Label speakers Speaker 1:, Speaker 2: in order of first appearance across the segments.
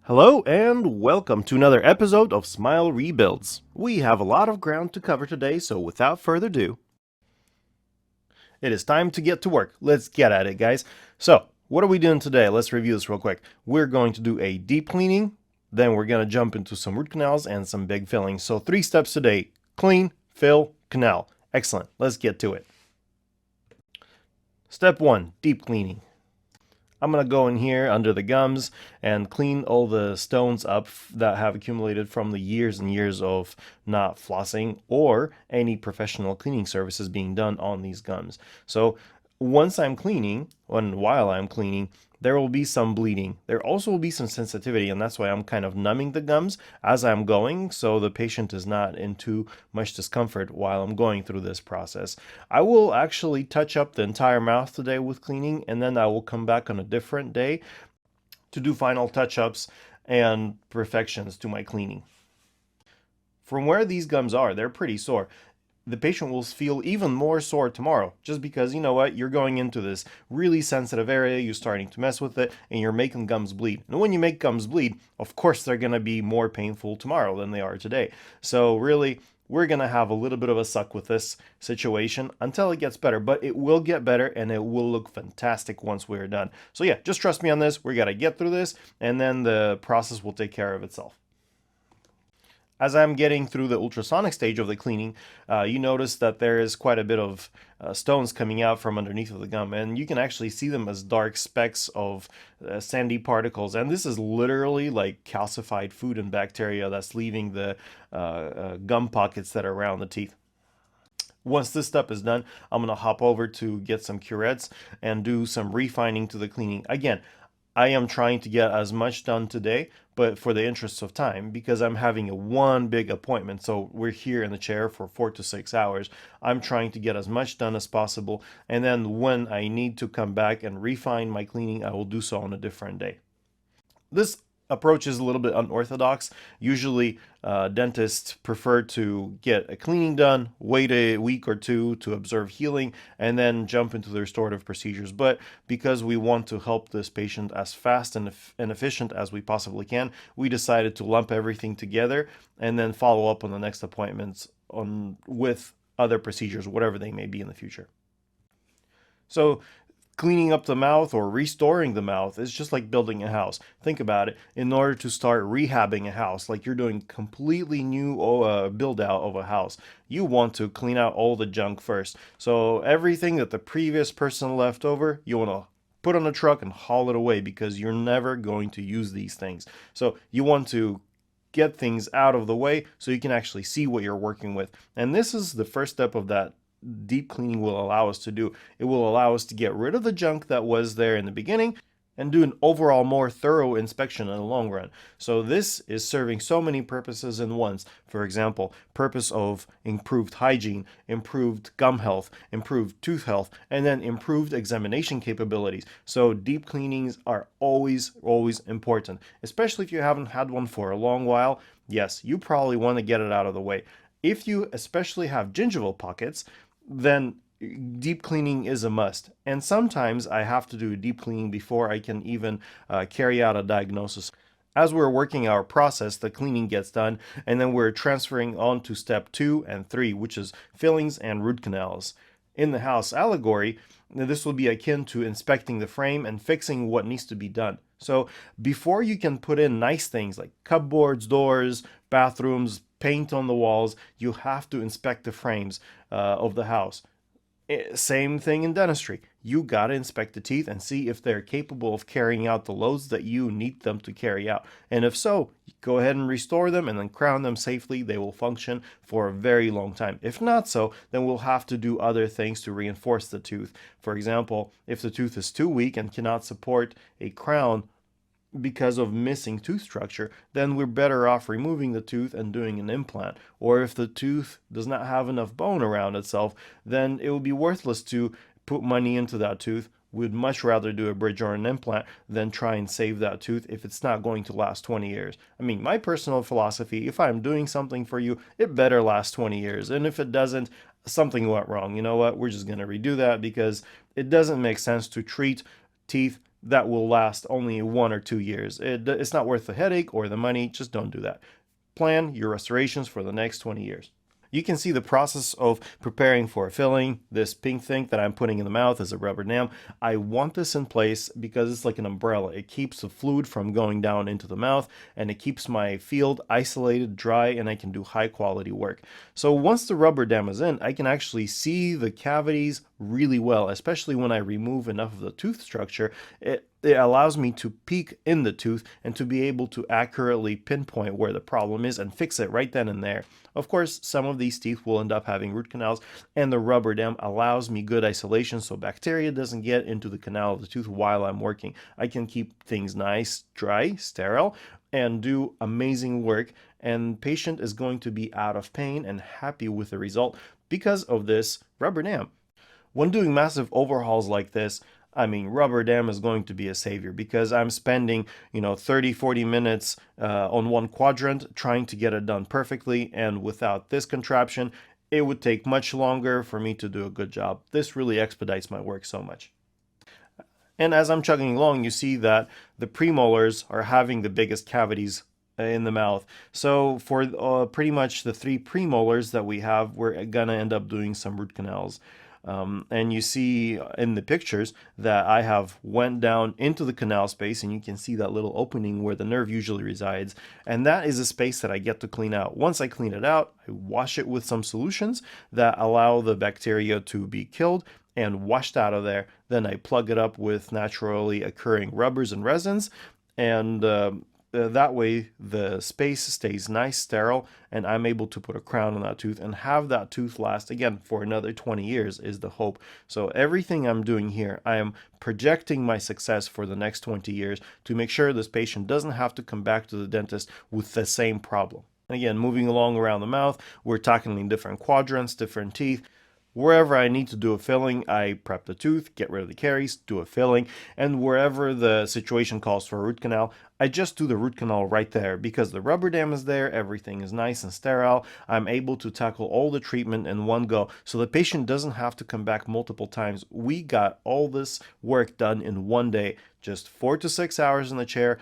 Speaker 1: Hello and welcome to another episode of Smile Rebuilds. We have a lot of ground to cover today, so without further ado, it is time to get to work. Let's get at it, guys. So, what are we doing today? Let's review this real quick. We're going to do a deep cleaning, then we're going to jump into some root canals and some big fillings. So, 3 steps today: clean, fill, canal. Excellent. Let's get to it. Step 1, deep cleaning. I'm going to go in here under the gums and clean all the stones up that have accumulated from the years and years of not flossing or any professional cleaning services being done on these gums. So once I'm cleaning, and while I'm cleaning, there will be some bleeding. There also will be some sensitivity, and that's why I'm kind of numbing the gums as I'm going, so the patient is not in too much discomfort while I'm going through this process. I will actually touch up the entire mouth today with cleaning, and then I will come back on a different day to do final touch-ups and perfections to my cleaning. From where these gums are, they're pretty sore. The patient will feel even more sore tomorrow just because, you know what, you're going into this really sensitive area, you're starting to mess with it, and you're making gums bleed. And when you make gums bleed, of course they're going to be more painful tomorrow than they are today. So really, we're going to have a little bit of a suck with this situation until it gets better, but it will get better and it will look fantastic once we're done. So yeah, just trust me on this. We got to get through this and then the process will take care of itself. As I'm getting through the ultrasonic stage of the cleaning, you notice that there is quite a bit of stones coming out from underneath of the gum, and you can actually see them as dark specks of sandy particles. And this is literally like calcified food and bacteria that's leaving the gum pockets that are around the teeth. Once this step is done, I'm going to hop over to get some curettes and do some refining to the cleaning. Again, I am trying to get as much done today, but for the interests of time, because I'm having one big appointment, so we're here in the chair for 4 to 6 hours, I'm trying to get as much done as possible, and then when I need to come back and refine my cleaning, I will do so on a different day. This approach is a little bit unorthodox. Usually dentists prefer to get a cleaning done, wait a week or two to observe healing, and then jump into the restorative procedures. But because we want to help this patient as fast and efficient as we possibly can, we decided to lump everything together and then follow up on the next appointments with other procedures, whatever they may be in the future. So cleaning up the mouth or restoring the mouth is just like building a house. Think about it. In order to start rehabbing a house, like you're doing completely new build out of a house, you want to clean out all the junk first. So everything that the previous person left over, you want to put on a truck and haul it away because you're never going to use these things. So you want to get things out of the way so you can actually see what you're working with. And this is the first step of that deep cleaning will allow us to do. It will allow us to get rid of the junk that was there in the beginning and do an overall more thorough inspection in the long run. So this is serving so many purposes in once. For example, purpose of improved hygiene, improved gum health, improved tooth health, and then improved examination capabilities. So deep cleanings are always important, especially if you haven't had one for a long while. Yes, you probably want to get it out of the way. If you especially have gingival pockets, then deep cleaning is a must. And sometimes I have to do deep cleaning before I can even carry out a diagnosis. As we're working our process, the cleaning gets done, and then we're transferring on to step 2 and 3, which is fillings and root canals. In the house allegory, this will be akin to inspecting the frame and fixing what needs to be done. So before you can put in nice things like cupboards, doors, bathrooms, paint on the walls, you have to inspect the frames of the house. Same thing in dentistry. You got to inspect the teeth and see if they're capable of carrying out the loads that you need them to carry out. And if so, go ahead and restore them and then crown them safely. They will function for a very long time. If not so, then we'll have to do other things to reinforce the tooth. For example, if the tooth is too weak and cannot support a crown because of missing tooth structure, then we're better off removing the tooth and doing an implant. Or if the tooth does not have enough bone around itself, then it would be worthless to put money into that tooth. We'd much rather do a bridge or an implant than try and save that tooth if it's not going to last 20 years. I mean, my personal philosophy, if I'm doing something for you, it better last 20 years. And if it doesn't, something went wrong. You know what? We're just going to redo that because it doesn't make sense to treat teeth that will last only 1 or 2 years. It's not worth the headache or the money. Just don't do that. Plan your restorations for the next 20 years. You can see the process of preparing for a filling. This pink thing that I'm putting in the mouth is a rubber dam. I want this in place because it's like an umbrella. It keeps the fluid from going down into the mouth, and it keeps my field isolated, dry, and I can do high quality work. So once the rubber dam is in, I can actually see the cavities really well, especially when I remove enough of the tooth structure. It allows me to peek in the tooth and to be able to accurately pinpoint where the problem is and fix it right then and there. Of course, some of these teeth will end up having root canals, and the rubber dam allows me good isolation so bacteria doesn't get into the canal of the tooth while I'm working. I can keep things nice, dry, sterile, and do amazing work, and patient is going to be out of pain and happy with the result because of this rubber dam. When doing massive overhauls like this, I mean, rubber dam is going to be a savior because I'm spending, 30, 40 minutes on one quadrant trying to get it done perfectly. And without this contraption, it would take much longer for me to do a good job. This really expedites my work so much. And as I'm chugging along, you see that the premolars are having the biggest cavities in the mouth. So for pretty much the 3 premolars that we have, we're gonna end up doing some root canals. And you see in the pictures that I have went down into the canal space, and you can see that little opening where the nerve usually resides. And that is a space that I get to clean out. Once I clean it out, I wash it with some solutions that allow the bacteria to be killed and washed out of there. Then I plug it up with naturally occurring rubbers and resins, and that way the space stays nice, sterile, and I'm able to put a crown on that tooth and have that tooth last again for another 20 years is the hope. So everything I'm doing here, I am projecting my success for the next 20 years to make sure this patient doesn't have to come back to the dentist with the same problem. And again, moving along around the mouth, we're tackling different quadrants, different teeth. Wherever I need to do a filling, I prep the tooth, get rid of the caries, do a filling, and wherever the situation calls for a root canal, I just do the root canal right there because the rubber dam is there, everything is nice and sterile. I'm able to tackle all the treatment in one go so the patient doesn't have to come back multiple times. We got all this work done in one day, just 4 to 6 hours in the chair,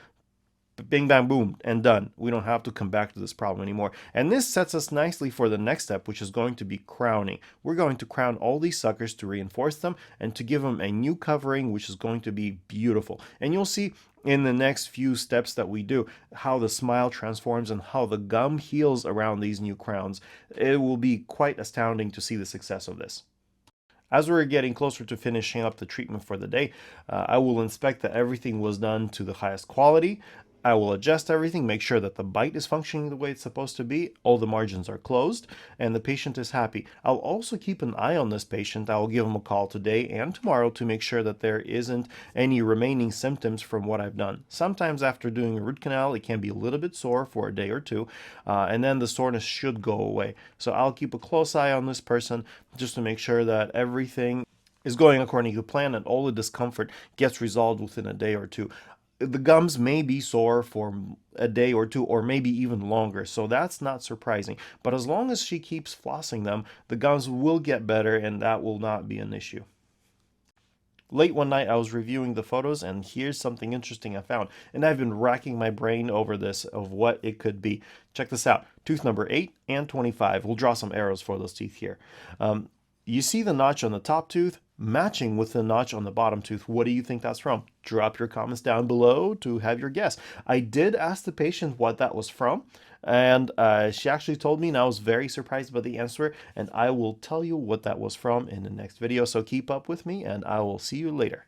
Speaker 1: bing, bang, boom, and done. We don't have to come back to this problem anymore. And this sets us nicely for the next step, which is going to be crowning. We're going to crown all these suckers to reinforce them and to give them a new covering, which is going to be beautiful. And you'll see in the next few steps that we do how the smile transforms and how the gum heals around these new crowns. It will be quite astounding to see the success of this. As we're getting closer to finishing up the treatment for the day, I will inspect that everything was done to the highest quality. I will adjust everything, make sure that the bite is functioning the way it's supposed to be, all the margins are closed, and the patient is happy. I'll also keep an eye on this patient. I will give him a call today and tomorrow to make sure that there isn't any remaining symptoms from what I've done. Sometimes after doing a root canal, it can be a little bit sore for a day or two, and then the soreness should go away. So I'll keep a close eye on this person just to make sure that everything is going according to plan and all the discomfort gets resolved within a day or two. The gums may be sore for a day or two or maybe even longer, so that's not surprising. But as long as she keeps flossing them, the gums will get better and that will not be an issue. Late one night I was reviewing the photos and here's something interesting I found, and I've been racking my brain over this of what it could be. Check this out. Tooth number 8 and 25. We'll draw some arrows for those teeth here. You see the notch on the top tooth matching with the notch on the bottom tooth. What do you think that's from? Drop your comments down below to have your guess. I did ask the patient what that was from, and she actually told me, and I was very surprised by the answer, and I will tell you what that was from in the next video. So keep up with me, and I will see you later.